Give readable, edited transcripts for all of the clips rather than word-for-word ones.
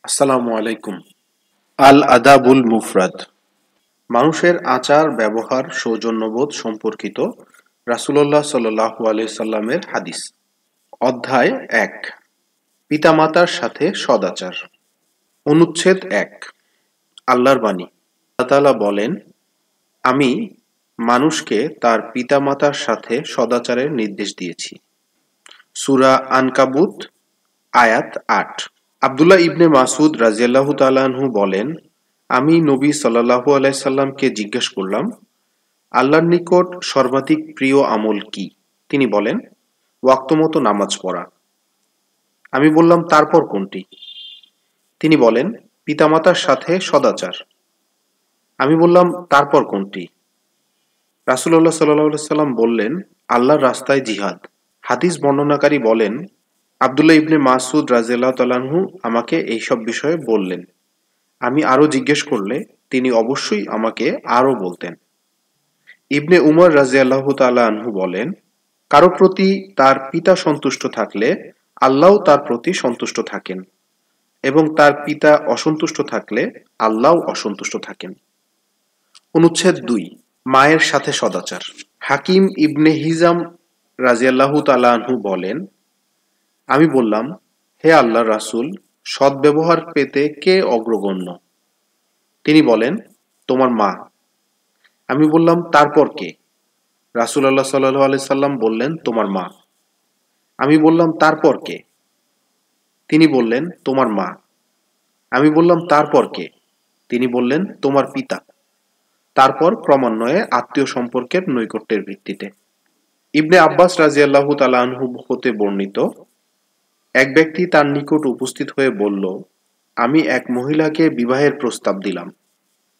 আসসালামু আলাইকুম। আল আদাবুল মুফরাদ মানুষের আচার ব্যবহার সৌজন্যবোধ সম্পর্কিত রাসূলুল্লাহ সাল্লাল্লাহু আলাইহি সাল্লামের হাদিস। অধ্যায় ১ পিতামাতার সাথে সদাচার। অনুচ্ছেদ ১ আল্লাহর বাণী। আল্লাহ তাআলা বলেন, আমি মানুষকে তার পিতামাতার সাথে সদাচারের নির্দেশ দিয়েছি। সূরা আনকাবুত আয়াত ৮। আব্দুল্লাহ ইবনে মাসউদ রাদিয়াল্লাহু তাআলা আনহু বলেন, আমি নবী সাল্লাল্লাহু আলাইহি সাল্লামকে জিজ্ঞেস করলাম, আল্লাহর নিকট সর্বাধিক প্রিয় আমল কি? তিনি বলেন, ওয়াক্তমতো নামাজ পড়া। আমি বললাম, তারপর কোনটি? তিনি বলেন, পিতামাতার সাথে সদাচার। আমি বললাম, তারপর কোনটি? রাসূলুল্লাহ সাল্লাল্লাহু আলাইহি সাল্লাম বললেন, আল্লাহর রাস্তায় জিহাদ। হাদিস বর্ণনাকারী বলেন, আব্দুল্লাহ ইবনে মাসউদ রাদিয়াল্লাহু তাআলা আনহু আমাকে এইসব বিষয়ে বললেন। আমি আরো জিজ্ঞেস করলে তিনি অবশ্যই আমাকে আরো বলতেন। ইবনে উমর রাদিয়াল্লাহু তাআলা আনহু বলেন, কারো প্রতি তার পিতা সন্তুষ্ট থাকলে আল্লাহও তার প্রতি সন্তুষ্ট থাকেন, এবং তার পিতা অসন্তুষ্ট থাকলে আল্লাহও অসন্তুষ্ট থাকেন। অনুচ্ছেদ ২ মায়ের সাথে সদাচার। হাকিম ইবনে হিজাম রাদিয়াল্লাহু তাআলা আনহু বলেন, আমি বললাম, হে আল্লাহর রাসূল, সদ্ব্যবহার পেতে কে অগ্রগণ্য? তিনি বলেন, তোমার মা। আমি বললাম, তারপর কে? রাসূলুল্লাহ সাল্লাল্লাহু আলাইহি সাল্লাম বললেন, তোমার মা। আমি বললাম, তারপর কে? তিনি বললেন, তোমার মা। আমি বললাম, তারপর কে? তিনি বললেন, তোমার পিতা। তারপর ক্রমান্বয়ে আত্মীয় সম্পর্কের নৈকট্যের ভিত্তিতে। ইবনে আব্বাস রাদিয়াল্লাহু তাআলা আনহু হতে বর্ণিত, এক ব্যক্তি তার নিকট উপস্থিত হয়ে বলল, আমি এক মহিলাকে বিবাহের প্রস্তাব দিলাম।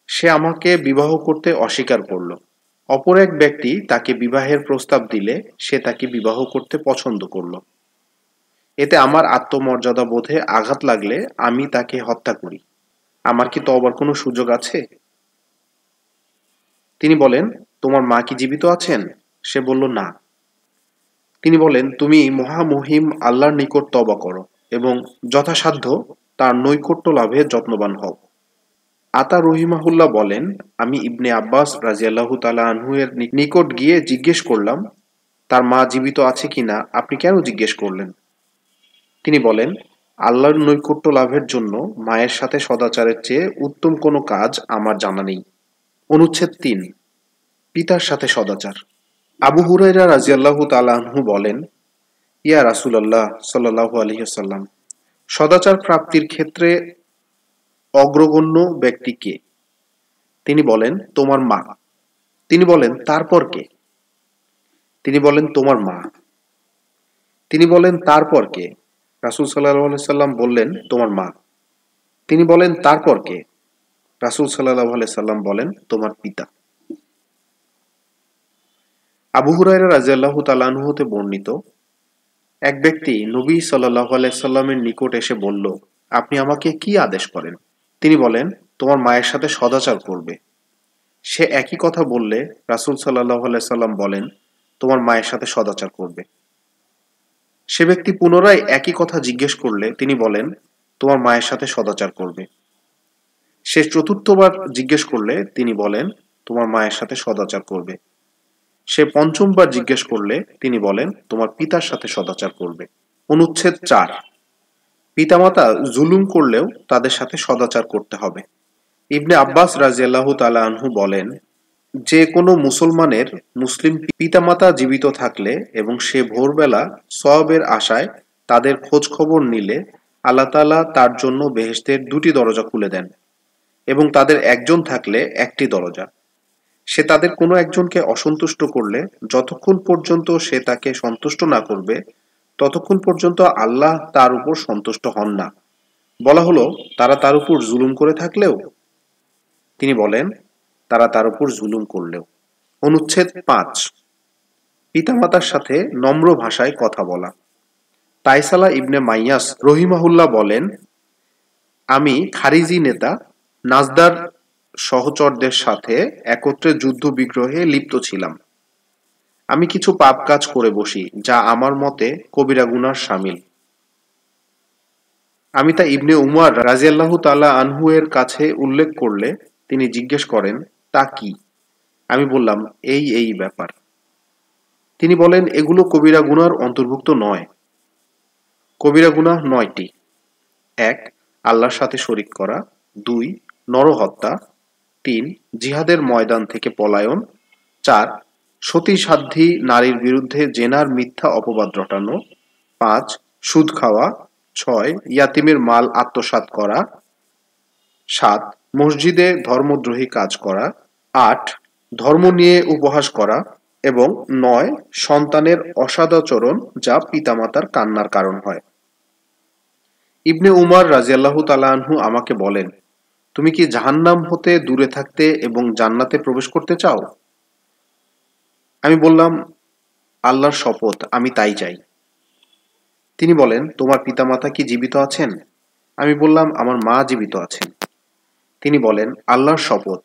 সে আমাকে বিবাহ করতে অস্বীকার করল। অপর এক ব্যক্তি তাকে বিবাহের প্রস্তাব দিলে সে তাকে বিবাহ করতে পছন্দ করল। এতে আমার আত্মমর্যাদা বোধে আঘাত লাগলে আমি তাকে হত্যা করি। আমার কি তওবার কোনো সুযোগ আছে? তিনি বলেন, তোমার মা কি জীবিত আছেন? সে বলল, না। তিনি বলেন, তুমি মহামহিম আল্লাহর নিকট তওবা করো এবং যথাসাধ্য তার নৈকট্য লাভে যত্নবান হও। আতা রহিমাহুল্লাহ বলেন, আমি ইবনে আব্বাস রাদিয়াল্লাহু তাআলা আনহু এর নিকট গিয়ে জিজ্ঞেস করলাম, তার মা জীবিত আছে কিনা আপনি কেন জিজ্ঞেস করলেন? তিনি বলেন, আল্লাহর নৈকট্য লাভের জন্য মায়ের সাথে সদাচারের চেয়ে উত্তম কোনো কাজ আমার জানা নেই। অনুচ্ছেদ ৩ পিতার সাথে সদাচার। আবু হুরায়রা রাদিয়াল্লাহু তাআলা আনহু বলেন, ইয়া রাসূলুল্লাহ সাল্লাল্লাহু আলাইহি ওয়াসাল্লাম, সদাচার প্রাপ্তির ক্ষেত্রে অগ্রগণ্য ব্যক্তি কে? তিনি বলেন, তোমার মা। তিনি বলেন, তারপর কে? তিনি বলেন, তোমার মা। তিনি বলেন, তারপর কে? রাসূল সাল্লাল্লাহু আলাইহি সাল্লাম বললেন, তোমার মা। তিনি বলেন, তারপর কে? রাসূল সাল্লাল্লাহু আলাইহি সাল্লাম বলেন, তোমার পিতা। আবু হুরায়রা রাদিয়াল্লাহু তাআলা আনহু হতে বর্ণিত, এক ব্যক্তি নবী সাল্লাল্লাহু আলাইহি সাল্লামের নিকট এসে বলল, আপনি আমাকে কি আদেশ করেন? তিনি বলেন, তোমার মায়ের সাথে সদাচার করবে। সে একই কথা বললে রাসূল সাল্লাল্লাহু আলাইহি সাল্লাম বলেন, তোমার মায়ের সাথে সদাচার করবে। সে ব্যক্তি পুনরায় একই কথা জিজ্ঞেস করলে তিনি বলেন, তোমার মায়ের সাথে সদাচার করবে। সে চতুর্থবার জিজ্ঞেস করলে তিনি বলেন, তোমার মায়ের সাথে সদাচার করবে। সে পঞ্চমবার জিজ্ঞেস করলে তিনি বলেন, তোমার পিতার সাথে সদাচার করবে। অনুচ্ছেদ ৪ পিতামাতা জুলুম করলেও তাদের সাথে সদাচার করতে হবে। ইবনে আব্বাস রাদিয়াল্লাহু তাআলা আনহু বলেন, যে কোনো মুসলমানের মুসলিম পিতামাতা জীবিত থাকলে এবং সে ভোরবেলা সওয়াবের আশায় তাদের খোঁজ খবর নিলে আল্লাহ তাআলা তার জন্য বেহেশতের ২টি দরজা খুলে দেন, এবং তাদের একজন থাকলে একটি দরজা। সে তাদের কোনো একজনকে অসন্তুষ্ট করলে যতক্ষণ পর্যন্ত সে তাকে সন্তুষ্ট না করবে ততক্ষণ পর্যন্ত আল্লাহ তার উপর সন্তুষ্ট হন না। বলা হলো, তারা তার উপর জুলুম করে থাকলেও? তিনি বলেন, তারা তার উপর জুলুম করলেও। অনুচ্ছেদ ৫ পিতামাতার সাথে নম্র ভাষায় কথা বলা। তাইসালা ইবনে মাইয়াস রহিমাহুল্লাহ বলেন, আমি খারিজি নেতা নাজদার সহচরদের সাথে একত্রে যুদ্ধ বিগ্রহে লিপ্ত ছিলাম। আমি কিছু পাপ কাজ করে বসি যা আমার মতে কবিরা গুনার শামিল। আমি তা ইবনে উমর রাদিয়াল্লাহু তাআলা আনহু এর কাছে উল্লেখ করলে তিনি জিজ্ঞেস করেন, তা কি? আমি বললাম, এই ব্যাপার। তিনি বলেন, এগুলো কবিরা গুনার অন্তর্ভুক্ত নয়। কবিরা গুনাহ ৯টি। ১. আল্লাহর সাথে শরিক করা। ২. নরহত্যা। ৩. জিহাদের ময়দান থেকে পলায়ন। ৪. সতীসাধ্বী নারীর বিরুদ্ধে জেনার মিথ্যা অপবাদ রটানো। ৫. সুদ খাওয়া। ৬. ইয়াতীমের মাল আত্মসাৎ করা। ৭. মসজিদে ধর্মদ্রোহী কাজ করা। ৮. ধর্ম নিয়ে উপহাস করা। এবং ৯. সন্তানের অসদাচরণ যা পিতামাতার কান্নার কারণ হয়। ইবনে উমর রাদিয়াল্লাহু তাআলা আনহু আমাকে বলেন, তুমি কি জাহান্নাম হতে দূরে থাকতে এবং জান্নাতে প্রবেশ করতে চাও? আমি বললাম, আল্লাহর শপথ, আমি তাই চাই। তিনি বলেন, তোমার পিতামাতা কি জীবিত আছেন? আমি বললাম, আমার মা জীবিত আছেন। তিনি বলেন, আল্লাহর শপথ,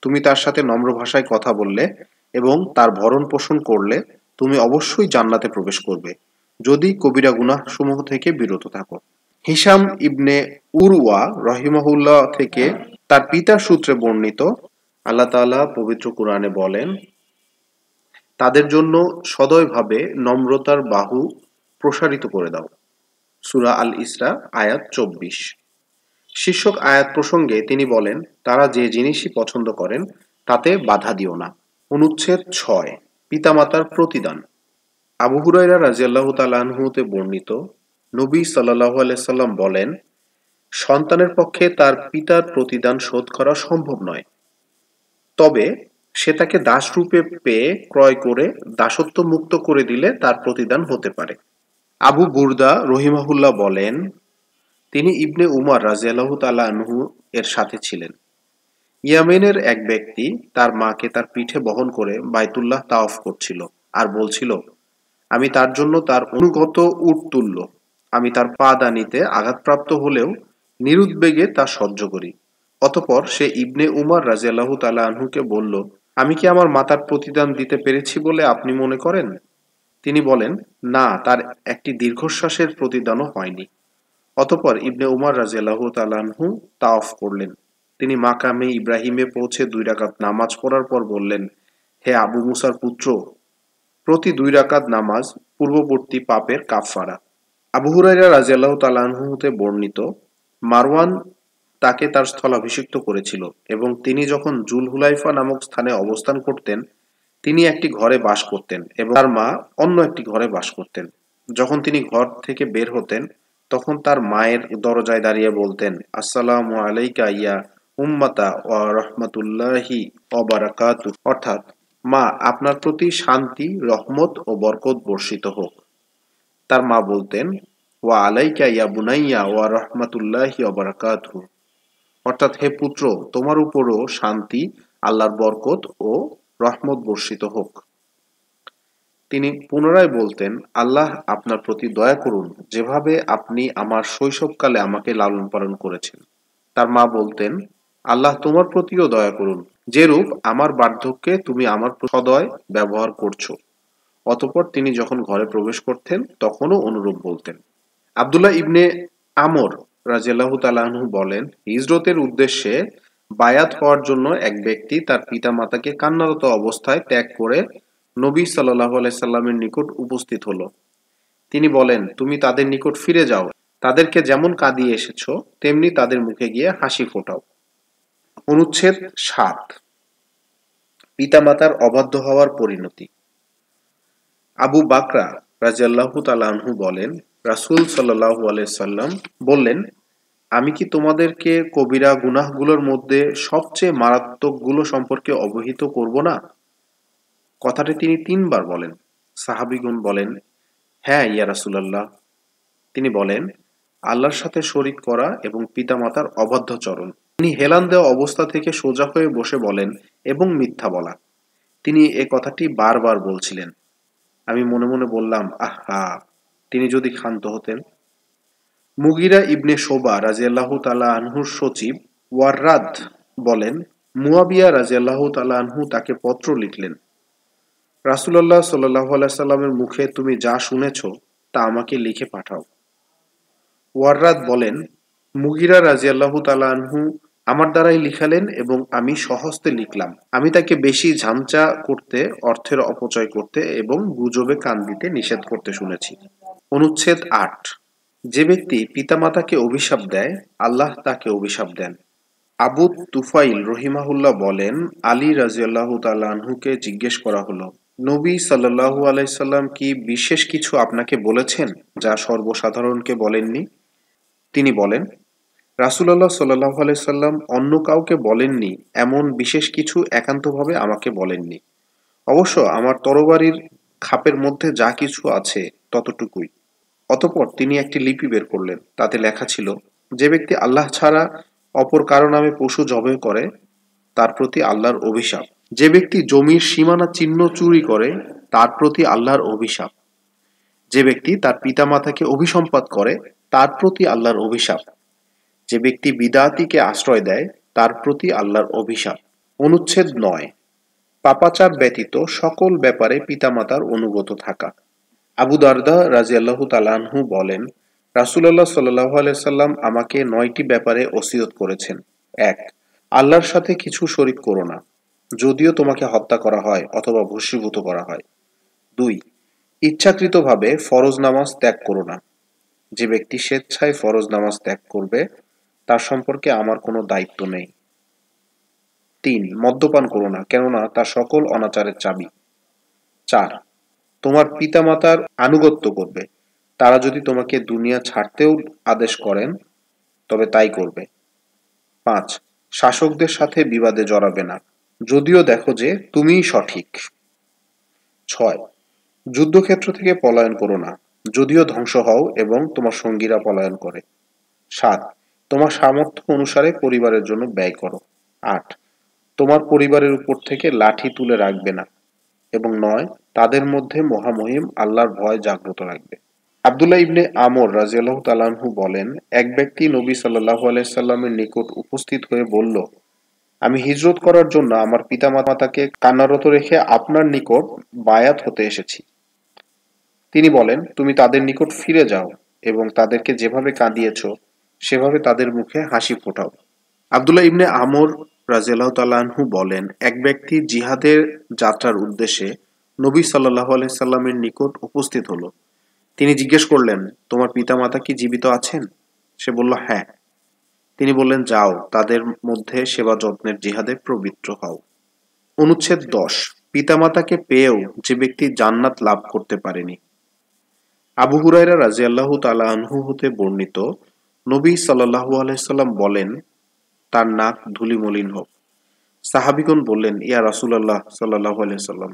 তুমি তার সাথে নম্র ভাষায় কথা বললে এবং তার ভরণ পোষণ করলে তুমি অবশ্যই জান্নাতে প্রবেশ করবে, যদি কবিরা গুনাহ সমূহ থেকে বিরত থাকো। হিশাম ইবনে উরওয়া রহিমাহুল্লাহ থেকে তার পিতার সূত্রে বর্ণিত, আল্লাহ তাআলা পবিত্র কুরআনে বলেন, তাদের জন্য সদয়ভাবে নম্রতার বাহু প্রসারিত করে দাও। সূরা আল ইসরা আয়াত ২৪। শীর্ষক আয়াত প্রসঙ্গে তিনি বলেন, তারা যে জিনিসই পছন্দ করেন তাতে বাধা দিও না। অনুচ্ছেদ ৬, পিতামাতার প্রতিদান। আবু হুরায়রা রাদিয়াল্লাহু তাআলা আনহু হতে বর্ণিত, নবী সাল্লাল্লাহু আলাইহি সাল্লাম বলেন, সন্তানের পক্ষে তার পিতার প্রতিদান শোধ করা সম্ভব নয়, তবে সে তাকে দাসরূপে পেয়ে ক্রয় করে দাসত্ব মুক্ত করে দিলে তার প্রতিদান হতে পারে। আবু বুরদা রহিমাহুল্লাহ বলেন, তিনি ইবনে উমর রাদিয়াল্লাহু তাআলা আনহু এর সাথে ছিলেন। ইয়েমেনের এক ব্যক্তি তার মাকে তার পিঠে বহন করে বাইতুল্লাহ তাওয়াফ করছিল আর বলছিল, আমি তার জন্য তার অনুগত উট তুল্য। আমি তার পা দানিতে আঘাতপ্রাপ্ত হলেও নিরুদ্বেগে তা সহ্য করি। অতঃপর সে ইবনে উমর রাদিয়াল্লাহু তাআলা আনহুকে বলল, আমি কি আমার মাতার প্রতিদান দিতে পেরেছি বলে আপনি মনে করেন? তিনি বলেন, না, তার একটি দীর্ঘশ্বাসের প্রতিদানও হয়নি। অতঃপর ইবনে উমর রাদিয়াল্লাহু তাআলা আনহু তাওয়াফ করলেন। তিনি মাকামে ইব্রাহিমে পৌঁছে ২ রাকাত নামাজ পড়ার পর বললেন, হে আবু মুসার পুত্র, প্রতি ২ রাকাত নামাজ পূর্ববর্তী পাপের কাফফারা। আবু হুরায়রা রাদিয়াল্লাহু তাআলা আনহু হতে বর্ণিত, মারওয়ান তাকে তার স্থলাভিষিক্ত করেছিল এবং তিনি যখন জুলহুলাইফা নামক স্থানে অবস্থান করতেন, তিনি একটি ঘরে বাস করতেন এবং তার মা অন্য একটি ঘরে বাস করতেন। যখন তিনি ঘর থেকে বের হতেন, তখন তার মায়ের দরজায় দাঁড়িয়ে বলতেন, আসসালামু আলাইকা ইয়া উম্মাতা ওয়া রাহমাতুল্লাহি ওয়া বারাকাতুহু, অর্থাৎ, মা, আপনার প্রতি শান্তি, রহমত ও বরকত বর্ষিত হোক। তার মা বলতেন, ওয়া আলাইকা ইয়া বুনাইয়া ওয়া রাহমাতুল্লাহি ওয়া বারাকাতুহু, অর্থাৎ, হে পুত্র, তোমার উপরও শান্তি, আল্লাহর বরকত ও রহমত বর্ষিত হোক। তিনি পুনরায় বলতেন, আল্লাহ আপনার প্রতি দয়া করুন, যেভাবে আপনি আমার শৈশবকালে আমাকে লালন পালন করেছেন। তার মা বলতেন, আল্লাহ তোমার প্রতিও দয়া করুন, যেরূপ আমার বার্ধক্যে তুমি আমার সদয় ব্যবহার করছো। অতঃপর তিনি যখন ঘরে প্রবেশ করতেন, তখনও অনুরূপ বলতেন। আব্দুল্লাহ ইবনে আমর রাদিয়াল্লাহু তাআলা আনহু বলেন, হিজরতের উদ্দেশ্যে বায়াত হওয়ার জন্য এক ব্যক্তি তার পিতামাতাকে কান্নারত অবস্থায় ত্যাগ করে নবী সাল্লাল্লাহু আলাইহি সাল্লামের নিকট উপস্থিত হলো। তিনি বলেন, তুমি তাদের নিকট ফিরে যাও, তাদেরকে যেমন কাঁদিয়ে এসেছো তেমনি তাদের মুখে গিয়ে হাসি ফোটাও। অনুচ্ছেদ ৭, পিতামাতার অবাধ্য হওয়ার পরিণতি। আবু বাকরা রাদিয়াল্লাহু তাআলা আনহু বলেন, রাসূল সাল্লাল্লাহু আলাইহি সাল্লাম বললেন, আমি কি তোমাদেরকে কবিরা গুনাহগুলোর মধ্যে সবচেয়ে মারাত্মকগুলো সম্পর্কে অবহিত করব না? কথাটি তিনি ৩ বার বলেন। সাহাবীগণ বলেন, হ্যাঁ ইয়া রাসূলুল্লাহ। তিনি বলেন, আল্লাহর সাথে শরীক করা এবং পিতামাতার অবাধ্যচরণ। তিনি হেলান দেওয়া অবস্থা থেকে সোজা হয়ে বসে বলেন, এবং মিথ্যা বলা। তিনি এ কথাটি বারবার বলছিলেন। আমি মনে মনে বললাম, আহা, তিনি যদি ক্ষান্ত হতেন। মুগিরা ইবনে শোবা রাদিয়াল্লাহু তাআলা আনহুর সচিব ওয়াররাদ বলেন, মুয়াবিয়া রাদিয়াল্লাহু তাআলা আনহু তাকে পত্র লিখলেন, রাসূলুল্লাহ সাল্লাল্লাহু আলাইহি সাল্লামের মুখে তুমি যা শুনেছ তা আমাকে লিখে পাঠাও। ওয়াররাদ বলেন, মুগিরা রাদিয়াল্লাহু তাআলা আনহু আমার দ্বারাই লিখালেন এবং আমি স্বহস্তে লিখলাম। আমি তাকে বেশি ঝামচা করতে, অর্থের অপচয় করতে এবং গুজবে কান দিতে নিষেধ করতে শুনেছি। অনুচ্ছেদ ৮। যে ব্যক্তি পিতামাতাকে অভিশাপ দেয়, আল্লাহ তাকে অভিশাপ দেন। আবু তুফাইল রহিমাহুল্লাহ বলেন, আলী রাদিয়াল্লাহু তাআলা আনহুকে জিজ্ঞেস করা হলো, নবী সাল্লাল্লাহু আলাইহি সাল্লাম কি বিশেষ কিছু আপনাকে বলেছেন যা সর্বসাধারণকে বলেননি? তিনি বলেন, রাসূলুল্লাহ সাল্লাল্লাহু আলাইহি সাল্লাম অন্য কাউকে বলেননি এমন বিশেষ কিছু একান্তভাবে আমাকে বলেননি। অবশ্য আমার তরবারির খাপের মধ্যে যা কিছু আছে ততটুকুই। অতঃপর তিনি একটি লিপি বের করলেন। তাতে লেখা ছিল, যে ব্যক্তি আল্লাহ ছাড়া অপর কারো নামে পশু জবাই করে তার প্রতি আল্লাহর অভিশাপ। যে ব্যক্তি জমির সীমানা চিহ্ন চুরি করে তার প্রতি আল্লাহর অভিশাপ। যে ব্যক্তি তার পিতামাতাকে অভিসম্পাত করে তার প্রতি আল্লাহর অভিশাপ। যে ব্যক্তি বিদআতীকে আশ্রয় দেয় তার প্রতি আল্লাহর অভিশাপ। অনুচ্ছেদ ৯। পাপাচার ব্যতীত সকল ব্যাপারে পিতামাতার অনুগত থাকা। আবু দারদা রাদিয়াল্লাহু তাআলা আনহু বলেন, রাসূলুল্লাহ সাল্লাল্লাহু আলাইহি সাল্লাম আমাকে ৯টি ব্যাপারে ওসিয়ত করেছেন। ১. আল্লাহর সাথে কিছু শরীক করো না, যদিও তোমাকে হত্যা করা হয় অথবা ভস্মীভূত করা হয়। ২. ইচ্ছাকৃতভাবে ফরজ নামাজ ত্যাগ করো না। যে ব্যক্তি স্বেচ্ছায় ফরজ নামাজ ত্যাগ করবে তার সম্পর্কে আমার কোনো দায়িত্ব নেই। ৩. মদ্যপান করো না, কেননা তা সকল অনাচারের চাবি। ৪. তোমার পিতামাতার আনুগত্য করবে। তারা যদি তোমাকে দুনিয়া ছাড়তেও আদেশ করেন তবে তাই করবে। ৫. শাসকদের সাথে বিবাদে জড়াবে না, যদিও দেখো যে তুমিই সঠিক। ৬. যুদ্ধক্ষেত্র থেকে পলায়ন করো না, যদিও ধ্বংস হও এবং তোমার সঙ্গীরা পলায়ন করে। ৭. তোমার সামর্থ্য অনুসারে পরিবারের জন্য ব্যয় করো। ৮. তোমার পরিবারের উপর থেকে লাঠি তুলে রাখবে না। এবং ৯. তাদের মধ্যে মহামহিম আল্লাহর ভয় জাগ্রত রাখবে। আব্দুল্লাহ ইবনে আমর রাদিয়াল্লাহু তাআলা আনহু বলেন, এক ব্যক্তি নবী সাল্লাল্লাহু আলাইহি সাল্লামের নিকট উপস্থিত হয়ে বলল, আমি হিজরত করার জন্য আমার পিতামাতাকে কান্নারত রেখে আপনার নিকট বায়াত হতে এসেছি। তিনি বলেন, তুমি তাদের নিকট ফিরে যাও এবং তাদেরকে যেভাবে কাঁদিয়েছ সেভাবে তাদের মুখে হাসি ফোটাও। আব্দুল্লাহ ইবনে আমর রাদিয়াল্লাহু তাআলা আনহু বলেন, এক ব্যক্তি জিহাদের যাত্রার উদ্দেশ্যে নবী সাল্লাল্লাহু আলাইহি সাল্লামের নিকট উপস্থিত হলো। তিনি জিজ্ঞেস করলেন, তোমার পিতামাতা কি জীবিত আছেন? সে বলল, হ্যাঁ। তিনি বললেন, যাও তাদের মধ্যে সেবা যত্নের জিহাদে প্রবৃত্ত হও। অনুচ্ছেদ ১০। পিতামাতাকে পেয়েও যে ব্যক্তি জান্নাত লাভ করতে পারেনি। আবু হুরায়রা রাদিয়াল্লাহু তাআলা আনহু হতে বর্ণিত, নবী সাল্লাল্লাহু আলাইহি সাল্লাম বলেন, তার নাক ধূলিমলিন হোক। সাহাবীগণ বললেন, ইয়া রাসূলুল্লাহ সাল্লাল্লাহু আলাইহি সাল্লাম,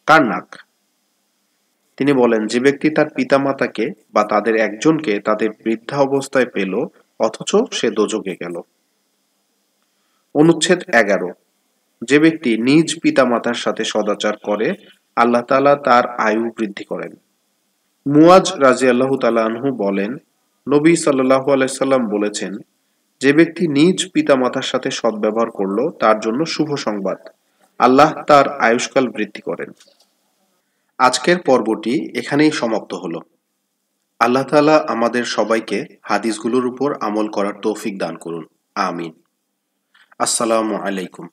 কার নাক? তিনি বলেন, যে ব্যক্তি তার পিতামাতাকে বা তাদের একজনকে তাদের বৃদ্ধা অবস্থায় পেল অথচ সে দোজখে গেল। অনুচ্ছেদ ১১। যে ব্যক্তি নিজ পিতামাতার সাথে সদাচার করে আল্লাহ তাআলা তার আয়ু বৃদ্ধি করেন। মুয়াজ রাদিয়াল্লাহু তাআলা আনহু বলেন, নবী সাল্লাল্লাহু আলাইহি সাল্লাম বলেছেন, যে ব্যক্তি নিজ পিতামাতার সাথে সদ্ব্যবহার করলো তার জন্য শুভ সংবাদ, আল্লাহ তার আয়ুষ্কাল বৃদ্ধি করেন। আজকের পর্বটি এখানেই সমাপ্ত হলো। আল্লাহ তাআলা আমাদের সবাইকে হাদিসগুলোর উপর আমল করার তৌফিক দান করুন। আমিন। আসসালামু আলাইকুম।